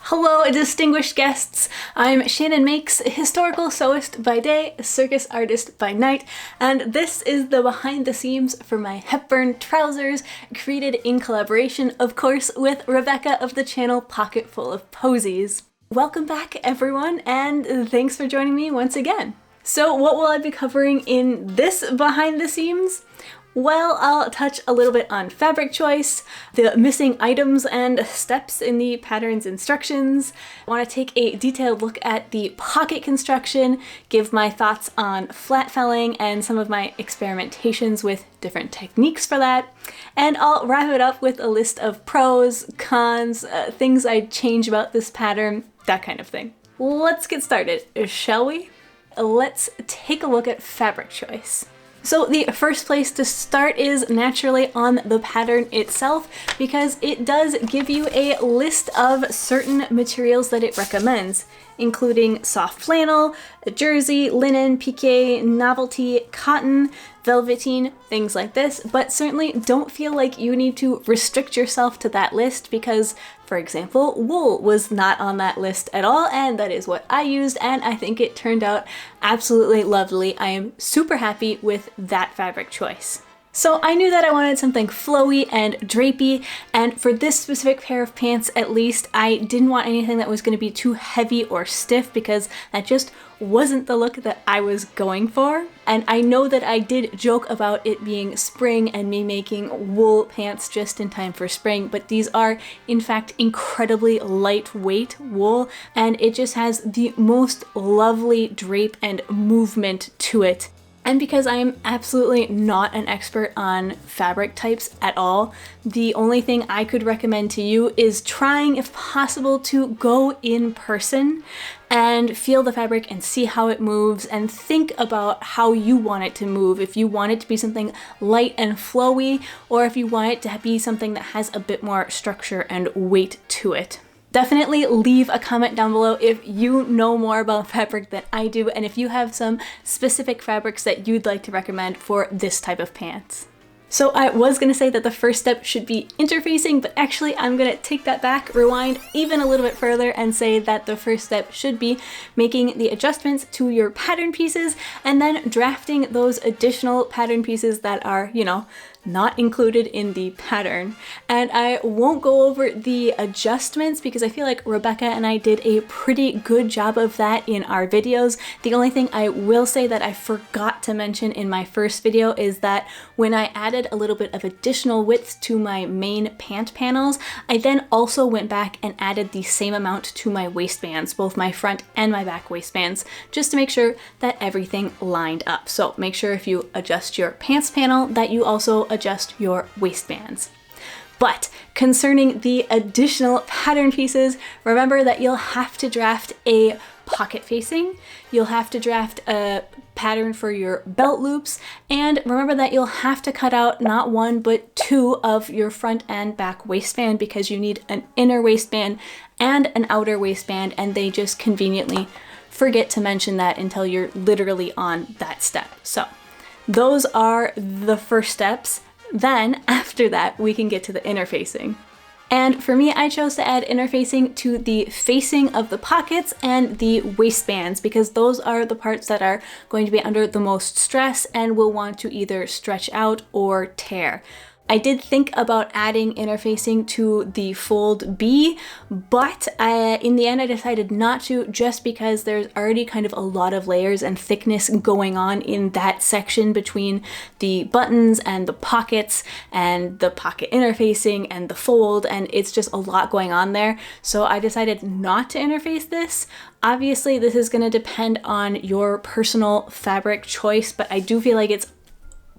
Hello, distinguished guests! I'm Shannon Makes, historical sewist by day, circus artist by night, and this is the behind the seams for my Hepburn Trousers, created in collaboration, of course, with Rebecca of the channel Pocketful of Posies. Welcome back, everyone, and thanks for joining me once again. So what will I be covering in this behind the seams? Well, I'll touch a little bit on fabric choice, the missing items and steps in the pattern's instructions. I want to take a detailed look at the pocket construction, give my thoughts on flat felling and some of my experimentations with different techniques for that, and I'll wrap it up with a list of pros, cons, things I'd change about this pattern, that kind of thing. Let's get started, shall we? Let's take a look at fabric choice. So the first place to start is naturally on the pattern itself, because it does give you a list of certain materials that it recommends, including soft flannel, jersey, linen, piqué, novelty, cotton, velveteen, things like this, but certainly don't feel like you need to restrict yourself to that list because, for example, wool was not on that list at all, and that is what I used, and I think it turned out absolutely lovely. I am super happy with that fabric choice. So I knew that I wanted something flowy and drapey, and for this specific pair of pants at least, I didn't want anything that was going to be too heavy or stiff because that just wasn't the look that I was going for. And I know that I did joke about it being spring and me making wool pants just in time for spring, but these are in fact incredibly lightweight wool, and it just has the most lovely drape and movement to it. And because I am absolutely not an expert on fabric types at all, the only thing I could recommend to you is trying, if possible, to go in person and feel the fabric and see how it moves and think about how you want it to move. If you want it to be something light and flowy, or if you want it to be something that has a bit more structure and weight to it. Definitely leave a comment down below if you know more about fabric than I do, and if you have some specific fabrics that you'd like to recommend for this type of pants. So I was going to say that the first step should be interfacing, but actually I'm going to take that back, rewind even a little bit further, and say that the first step should be making the adjustments to your pattern pieces and then drafting those additional pattern pieces that are, not included in the pattern. And I won't go over the adjustments because I feel like Rebecca and I did a pretty good job of that in our videos. The only thing I will say that I forgot to mention in my first video is that when I added a little bit of additional width to my main pant panels, I then also went back and added the same amount to my waistbands, both my front and my back waistbands, just to make sure that everything lined up. So make sure if you adjust your pants panel that you also adjust your waistbands. But concerning the additional pattern pieces, remember that you'll have to draft a pocket facing, you'll have to draft a pattern for your belt loops, and remember that you'll have to cut out not one but two of your front and back waistband because you need an inner waistband and an outer waistband, and they just conveniently forget to mention that until you're literally on that step. So those are the first steps. Then after that, we can get to the interfacing. And for me, I chose to add interfacing to the facing of the pockets and the waistbands because those are the parts that are going to be under the most stress and will want to either stretch out or tear. I did think about adding interfacing to the fold B, but in the end I decided not to, just because there's already kind of a lot of layers and thickness going on in that section between the buttons and the pockets and the pocket interfacing and the fold, and it's just a lot going on there. So I decided not to interface this. Obviously this is going to depend on your personal fabric choice, but I do feel like it's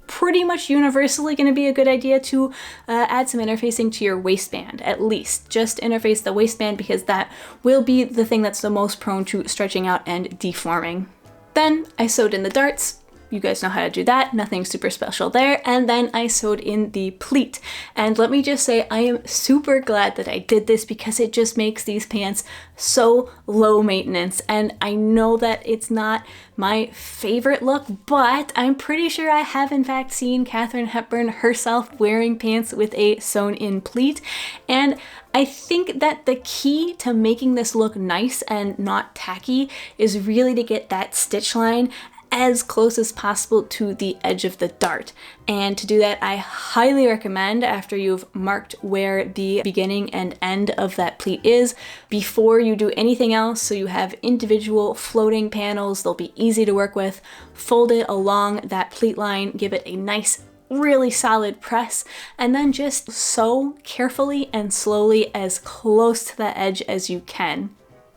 pretty much universally going to be a good idea to add some interfacing to your waistband, at least. Just interface the waistband because that will be the thing that's the most prone to stretching out and deforming. Then I sewed in the darts, You guys know how to do that, nothing super special there. And then I sewed in the pleat. And let me just say, I am super glad that I did this because it just makes these pants so low maintenance. And I know that it's not my favorite look, but I'm pretty sure I have in fact seen Katharine Hepburn herself wearing pants with a sewn-in pleat. And I think that the key to making this look nice and not tacky is really to get that stitch line as close as possible to the edge of the dart. And to do that, I highly recommend, after you've marked where the beginning and end of that pleat is, before you do anything else, so you have individual floating panels, they'll be easy to work with, fold it along that pleat line, give it a nice really solid press, and then just sew carefully and slowly as close to the edge as you can.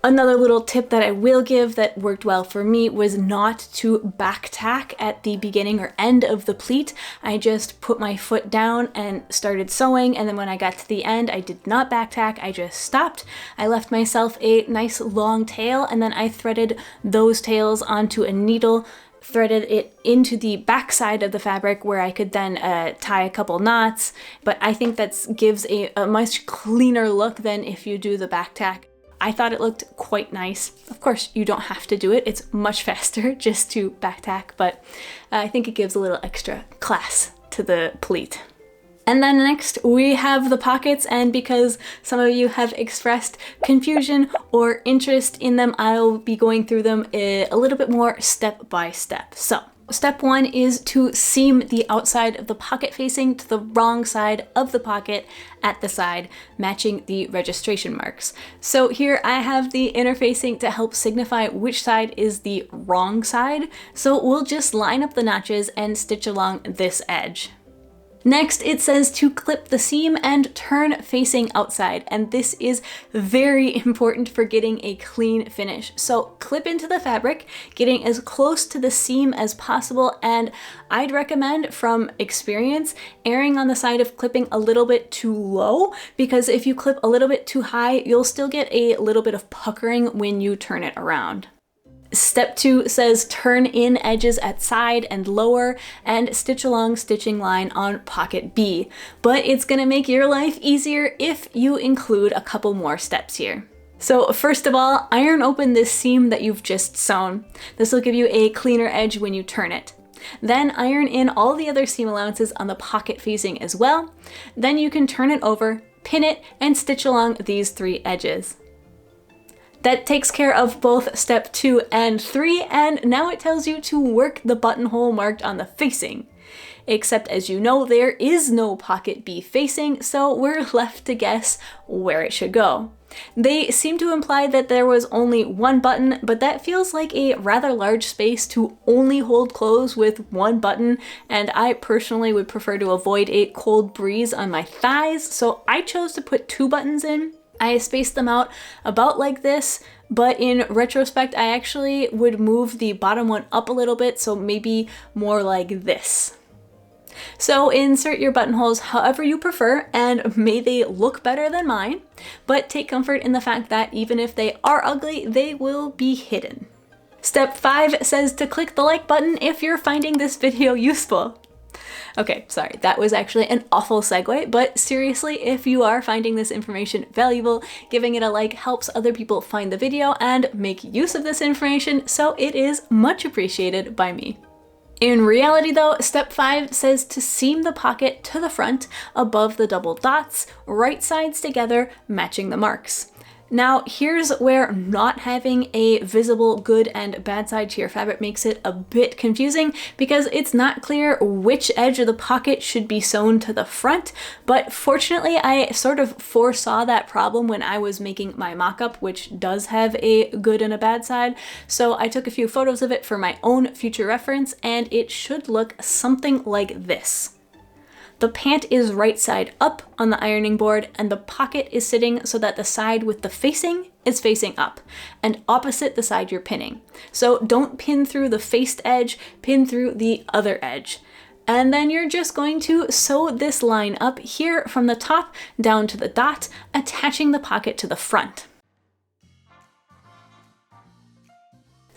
Another little tip that I will give that worked well for me was not to back tack at the beginning or end of the pleat. I just put my foot down and started sewing, and then when I got to the end, I did not back tack, I just stopped. I left myself a nice long tail, and then I threaded those tails onto a needle, threaded it into the back side of the fabric where I could then tie a couple knots, but I think that gives a much cleaner look than if you do the back tack. I thought it looked quite nice. Of course, you don't have to do it. It's much faster just to back tack, but I think it gives a little extra class to the pleat. And then next we have the pockets, and because some of you have expressed confusion or interest in them, I'll be going through them a little bit more step by step. So step one is to seam the outside of the pocket facing to the wrong side of the pocket at the side, matching the registration marks. So here I have the interfacing to help signify which side is the wrong side. So we'll just line up the notches and stitch along this edge. Next, it says to clip the seam and turn facing outside, and this is very important for getting a clean finish. So clip into the fabric, getting as close to the seam as possible, and I'd recommend, from experience, erring on the side of clipping a little bit too low, because if you clip a little bit too high, you'll still get a little bit of puckering when you turn it around. Step 2 says turn in edges at side and lower and stitch along stitching line on pocket B, but it's gonna make your life easier if you include a couple more steps here. So first of all, iron open this seam that you've just sewn. This will give you a cleaner edge when you turn it. Then iron in all the other seam allowances on the pocket facing as well. Then you can turn it over, pin it, and stitch along these 3 edges. That takes care of both step 2 and 3, and now it tells you to work the buttonhole marked on the facing. Except, as you know, there is no pocket B facing, so we're left to guess where it should go. They seem to imply that there was only one button, but that feels like a rather large space to only hold clothes with one button, and I personally would prefer to avoid a cold breeze on my thighs, so I chose to put 2 buttons in. I spaced them out about like this, but in retrospect, I actually would move the bottom one up a little bit, so maybe more like this. So insert your buttonholes however you prefer, and may they look better than mine, but take comfort in the fact that even if they are ugly, they will be hidden. Step 5 says to click the like button if you're finding this video useful. Okay, sorry, that was actually an awful segue, but seriously, if you are finding this information valuable, giving it a like helps other people find the video and make use of this information, so it is much appreciated by me. In reality though, step 5 says to seam the pocket to the front above the double dots, right sides together, matching the marks. Now, here's where not having a visible good and bad side to your fabric makes it a bit confusing, because it's not clear which edge of the pocket should be sewn to the front, but fortunately I sort of foresaw that problem when I was making my mock-up, which does have a good and a bad side, so I took a few photos of it for my own future reference, and it should look something like this. The pant is right side up on the ironing board, and the pocket is sitting so that the side with the facing is facing up, and opposite the side you're pinning. So don't pin through the faced edge, pin through the other edge. And then you're just going to sew this line up here from the top down to the dot, attaching the pocket to the front.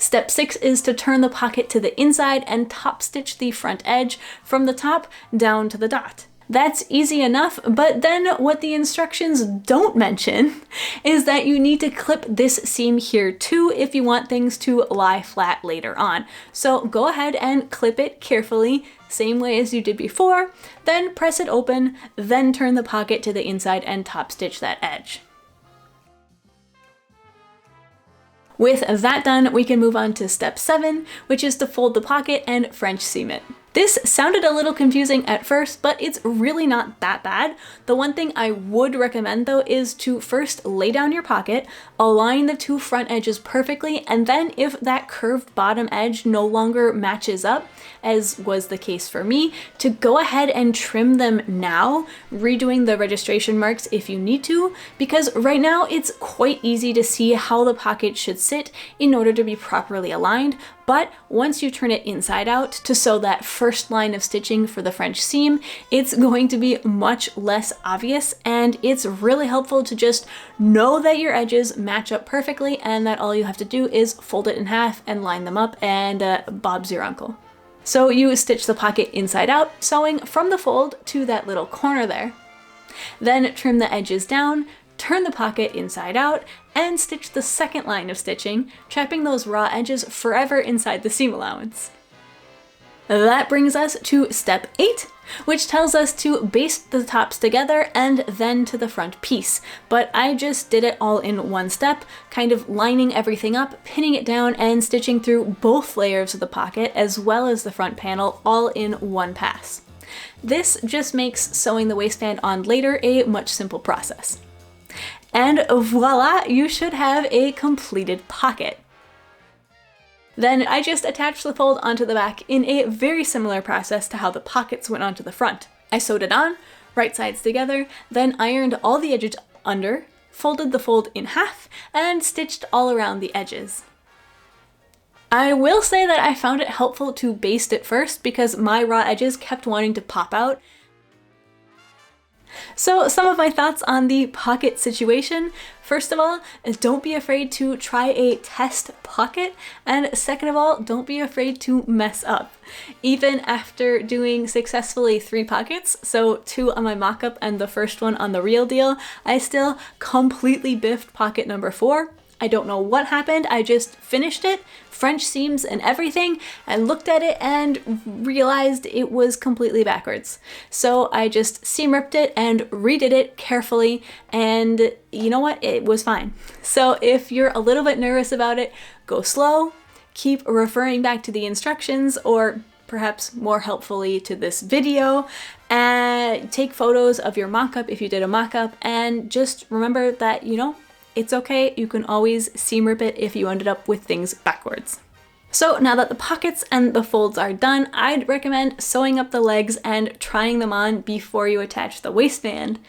Step 6 is to turn the pocket to the inside and top stitch the front edge from the top down to the dot. That's easy enough, but then what the instructions don't mention is that you need to clip this seam here too if you want things to lie flat later on. So go ahead and clip it carefully, same way as you did before, then press it open, then turn the pocket to the inside and top stitch that edge. With that done, we can move on to step 7, which is to fold the pocket and French seam it. This sounded a little confusing at first, but it's really not that bad. The one thing I would recommend though is to first lay down your pocket, align the two front edges perfectly, and then if that curved bottom edge no longer matches up, as was the case for me, to go ahead and trim them now, redoing the registration marks if you need to, because right now it's quite easy to see how the pocket should sit in order to be properly aligned. But once you turn it inside out to sew that first line of stitching for the French seam, it's going to be much less obvious, and it's really helpful to just know that your edges match up perfectly and that all you have to do is fold it in half and line them up, and Bob's your uncle. So you stitch the pocket inside out, sewing from the fold to that little corner there. Then trim the edges down, turn the pocket inside out, and stitch the second line of stitching, trapping those raw edges forever inside the seam allowance. That brings us to step 8, which tells us to baste the tops together and then to the front piece. But I just did it all in one step, kind of lining everything up, pinning it down, and stitching through both layers of the pocket as well as the front panel all in one pass. This just makes sewing the waistband on later a much simpler process. And voila, you should have a completed pocket. Then I just attached the fold onto the back in a very similar process to how the pockets went onto the front. I sewed it on, right sides together, then ironed all the edges under, folded the fold in half, and stitched all around the edges. I will say that I found it helpful to baste it first because my raw edges kept wanting to pop out. So some of my thoughts on the pocket situation. First of all, don't be afraid to try a test pocket, and second of all, don't be afraid to mess up. Even after doing successfully 3 pockets, so 2 on my mock-up and the first one on the real deal, I still completely biffed pocket number 4. I don't know what happened, I just finished it, French seams and everything, and looked at it and realized it was completely backwards. So I just seam ripped it and redid it carefully, and you know what, it was fine. So if you're a little bit nervous about it, go slow, keep referring back to the instructions, or perhaps more helpfully to this video, and take photos of your mock-up if you did a mock-up, and just remember that, you know, it's okay, you can always seam rip it if you ended up with things backwards. So now that the pockets and the folds are done, I'd recommend sewing up the legs and trying them on before you attach the waistband.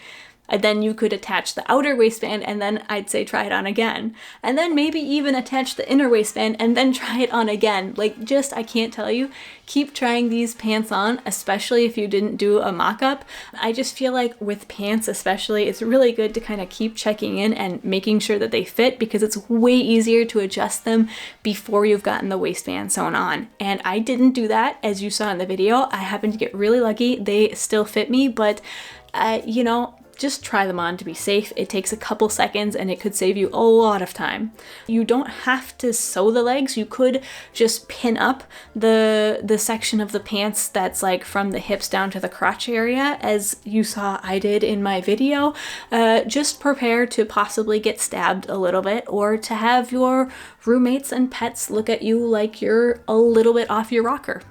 And then you could attach the outer waistband and then I'd say try it on again. And then maybe even attach the inner waistband and then try it on again. Like, just, I can't tell you, keep trying these pants on, especially if you didn't do a mock-up. I just feel like with pants especially, it's really good to kind of keep checking in and making sure that they fit, because it's way easier to adjust them before you've gotten the waistband sewn on. And I didn't do that, as you saw in the video. I happened to get really lucky. They still fit me, but you know, just try them on to be safe. It takes a couple seconds and it could save you a lot of time. You don't have to sew the legs. You could just pin up the section of the pants that's like from the hips down to the crotch area, as you saw I did in my video. Just prepare to possibly get stabbed a little bit, or to have your roommates and pets look at you like you're a little bit off your rocker.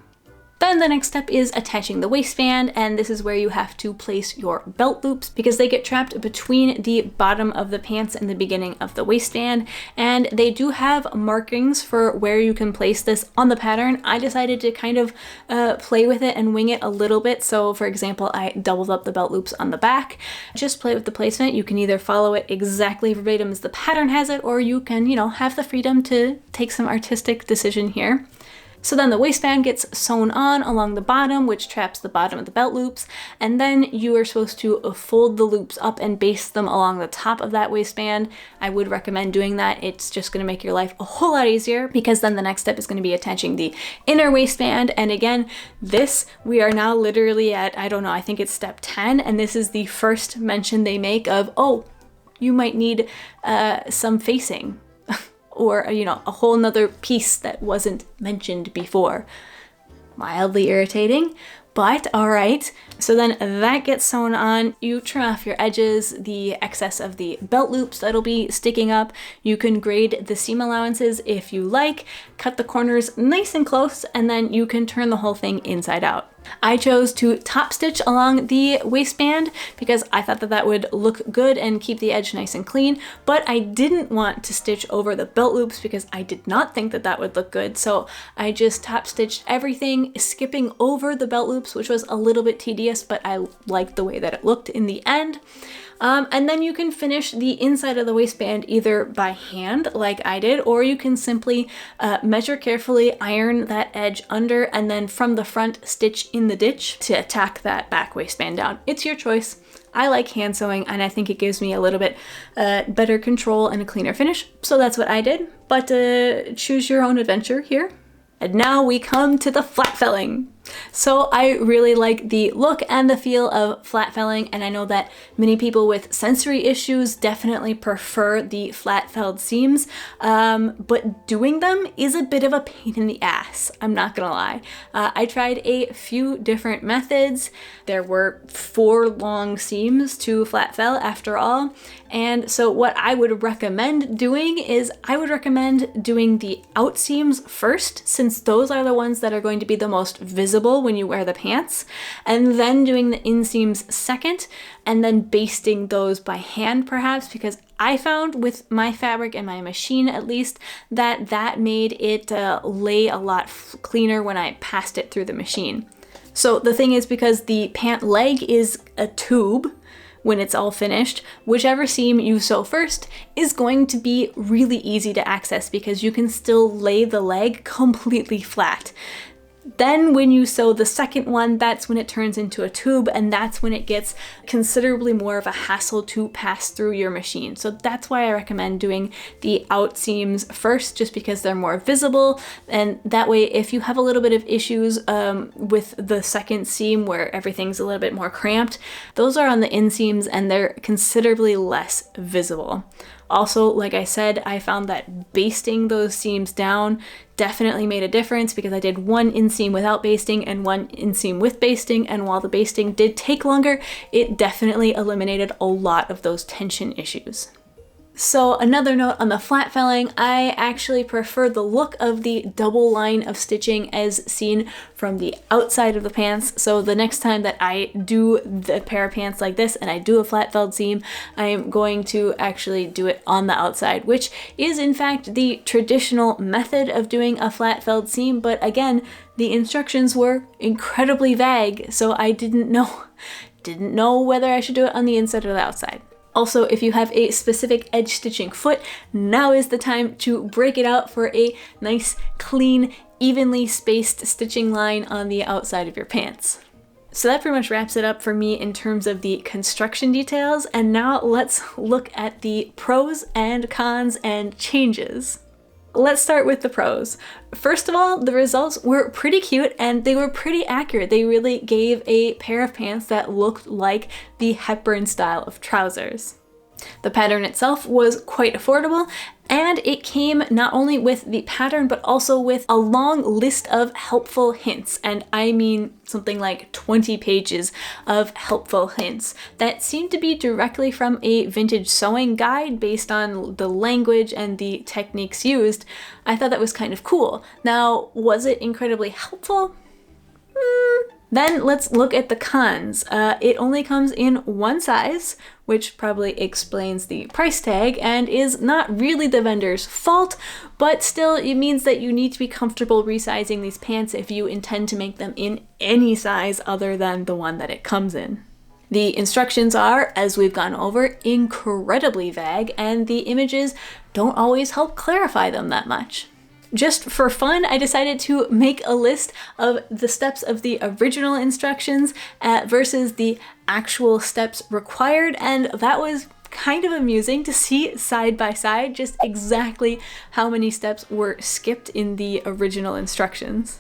Then the next step is attaching the waistband, and this is where you have to place your belt loops because they get trapped between the bottom of the pants and the beginning of the waistband, and they do have markings for where you can place this on the pattern. I decided to kind of play with it and wing it a little bit. So for example, I doubled up the belt loops on the back. Just play with the placement. You can either follow it exactly verbatim as the pattern has it, or you can, you know, have the freedom to take some artistic decision here. So then the waistband gets sewn on along the bottom, which traps the bottom of the belt loops, and then you are supposed to fold the loops up and baste them along the top of that waistband. I would recommend doing that. It's just going to make your life a whole lot easier, because then the next step is going to be attaching the inner waistband. And again, this, we are now literally at, I don't know, I think it's step 10, and this is the first mention they make of, oh, you might need some facing. Or, you know, a whole nother piece that wasn't mentioned before. Mildly irritating, but all right. So then that gets sewn on. You trim off your edges, the excess of the belt loops that'll be sticking up. You can grade the seam allowances if you like, cut the corners nice and close, and then you can turn the whole thing inside out. I chose to top stitch along the waistband because I thought that that would look good and keep the edge nice and clean, but I didn't want to stitch over the belt loops because I did not think that that would look good. So I just top stitched everything, skipping over the belt loops, which was a little bit tedious, but I liked the way that it looked in the end. And then you can finish the inside of the waistband either by hand, like I did, or you can simply measure carefully, iron that edge under, and then from the front stitch in the ditch to tack that back waistband down. It's your choice. I like hand sewing, and I think it gives me a little bit better control and a cleaner finish, so that's what I did. But choose your own adventure here. And now we come to the flat felling. So I really like the look and the feel of flat felling, and I know that many people with sensory issues definitely prefer the flat felled seams, but doing them is a bit of a pain in the ass, I'm not gonna lie. I tried a few different methods. There were 4 long seams to flat fell after all, and so what I would recommend doing is I would recommend doing the out seams first, since those are the ones that are going to be the most visible when you wear the pants, and then doing the inseams second, and then basting those by hand perhaps, because I found with my fabric and my machine at least that that made it lay a lot cleaner when I passed it through the machine. So the thing is, because the pant leg is a tube, when it's all finished, whichever seam you sew first is going to be really easy to access because you can still lay the leg completely flat. Then when you sew the second one, that's when it turns into a tube, and that's when it gets considerably more of a hassle to pass through your machine. So that's why I recommend doing the out seams first, just because they're more visible, and that way if you have a little bit of issues with the second seam where everything's a little bit more cramped, those are on the inseams and they're considerably less visible. Also, like I said, I found that basting those seams down definitely made a difference, because I did one inseam without basting and one inseam with basting, and while the basting did take longer, it definitely eliminated a lot of those tension issues. So another note on the flat felling, I actually prefer the look of the double line of stitching as seen from the outside of the pants. So the next time that I do the pair of pants like this and I do a flat felled seam, I'm going to actually do it on the outside, which is in fact the traditional method of doing a flat felled seam. But again, the instructions were incredibly vague, so I didn't know whether I should do it on the inside or the outside. Also, if you have a specific edge stitching foot, now is the time to break it out for a nice, clean, evenly spaced stitching line on the outside of your pants. So that pretty much wraps it up for me in terms of the construction details, and now let's look at the pros and cons and changes. Let's start with the pros. First of all, the results were pretty cute and they were pretty accurate. They really gave a pair of pants that looked like the Hepburn style of trousers. The pattern itself was quite affordable, and it came not only with the pattern but also with a long list of helpful hints, and I mean something like 20 pages of helpful hints that seemed to be directly from a vintage sewing guide based on the language and the techniques used. I thought that was kind of cool. Now, was it incredibly helpful? Then let's look at the cons. It only comes in one size, which probably explains the price tag and is not really the vendor's fault, but still it means that you need to be comfortable resizing these pants if you intend to make them in any size other than the one that it comes in. The instructions are, as we've gone over, incredibly vague, and the images don't always help clarify them that much. Just for fun, I decided to make a list of the steps of the original instructions versus the actual steps required, and that was kind of amusing to see side by side just exactly how many steps were skipped in the original instructions.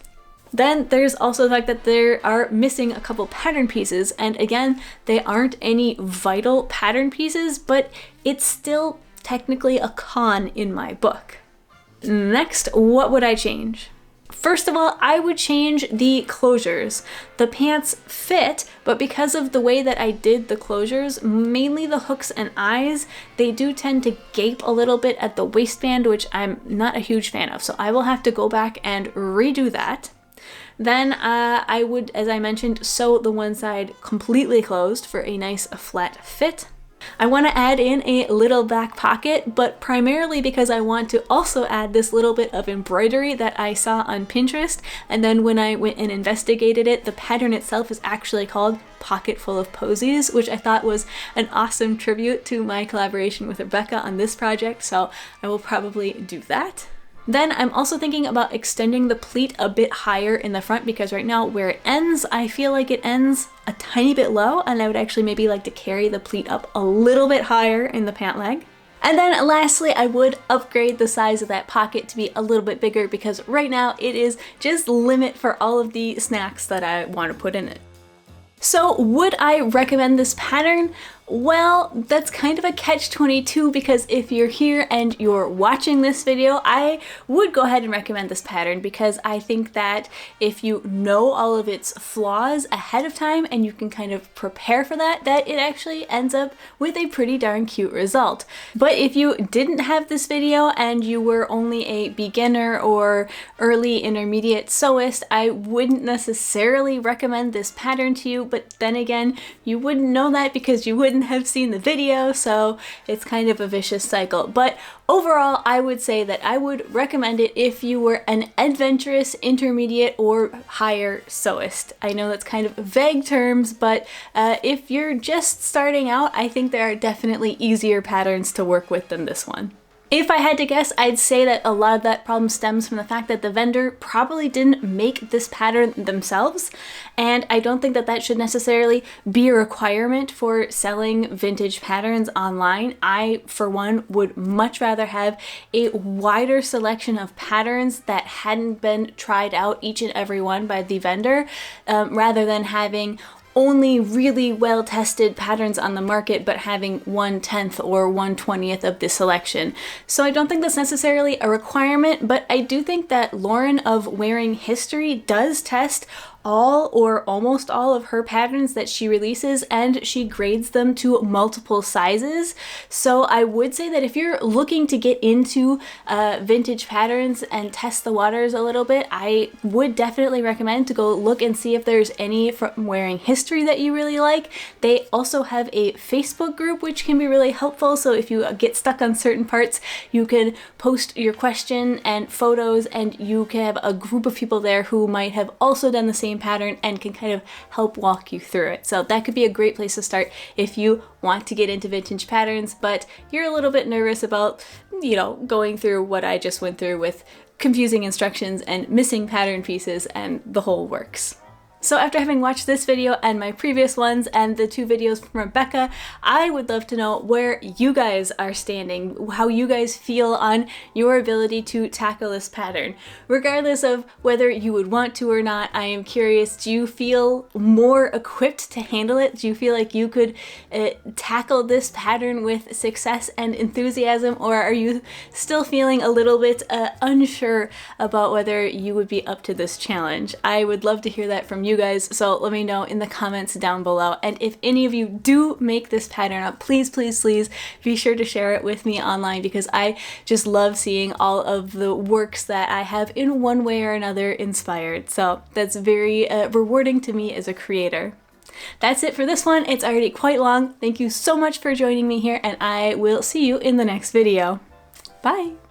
Then there's also the fact that there are missing a couple pattern pieces, and again, they aren't any vital pattern pieces, but it's still technically a con in my book. Next, what would I change? First of all, I would change the closures. The pants fit, but because of the way that I did the closures, mainly the hooks and eyes, they do tend to gape a little bit at the waistband, which I'm not a huge fan of. So I will have to go back and redo that. Then I would, as I mentioned, sew the one side completely closed for a nice flat fit. I want to add in a little back pocket, but primarily because I want to also add this little bit of embroidery that I saw on Pinterest, and then when I went and investigated it, the pattern itself is actually called Pocket Full of Posies, which I thought was an awesome tribute to my collaboration with Rebecca on this project, so I will probably do that. Then I'm also thinking about extending the pleat a bit higher in the front, because right now where it ends, I feel like it ends a tiny bit low, and I would actually maybe like to carry the pleat up a little bit higher in the pant leg. And then lastly, I would upgrade the size of that pocket to be a little bit bigger, because right now it is just limit for all of the snacks that I want to put in it. So would I recommend this pattern? Well, that's kind of a catch-22, because if you're here and you're watching this video, I would go ahead and recommend this pattern, because I think that if you know all of its flaws ahead of time and you can kind of prepare for that, that it actually ends up with a pretty darn cute result. But if you didn't have this video and you were only a beginner or early intermediate sewist, I wouldn't necessarily recommend this pattern to you, but then again, you wouldn't know that because you wouldn't have seen the video, so it's kind of a vicious cycle. But overall, I would say that I would recommend it if you were an adventurous, intermediate, or higher sewist. I know that's kind of vague terms, but if you're just starting out, I think there are definitely easier patterns to work with than this one. If I had to guess, I'd say that a lot of that problem stems from the fact that the vendor probably didn't make this pattern themselves, and I don't think that that should necessarily be a requirement for selling vintage patterns online. I, for one, would much rather have a wider selection of patterns that hadn't been tried out each and every one by the vendor, rather than having only really well-tested patterns on the market, but having 1/10 or 1/20 of the selection. So I don't think that's necessarily a requirement, but I do think that Lauren of Wearing History does test all or almost all of her patterns that she releases, and she grades them to multiple sizes. So I would say that if you're looking to get into vintage patterns and test the waters a little bit, I would definitely recommend to go look and see if there's any from Wearing History that you really like. They also have a Facebook group which can be really helpful, so if you get stuck on certain parts, you can post your question and photos, and you can have a group of people there who might have also done the same pattern and can kind of help walk you through it. So that could be a great place to start if you want to get into vintage patterns, but you're a little bit nervous about, going through what I just went through with confusing instructions and missing pattern pieces and the whole works. So after having watched this video and my previous ones and the 2 videos from Rebecca, I would love to know where you guys are standing, how you guys feel on your ability to tackle this pattern. Regardless of whether you would want to or not, I am curious, do you feel more equipped to handle it? Do you feel like you could tackle this pattern with success and enthusiasm, or are you still feeling a little bit unsure about whether you would be up to this challenge? I would love to hear that from you guys, so let me know in the comments down below. And if any of you do make this pattern up, please, please, please be sure to share it with me online, because I just love seeing all of the works that I have in one way or another inspired. So that's very rewarding to me as a creator. That's it for this one. It's already quite long. Thank you so much for joining me here, and I will see you in the next video. Bye!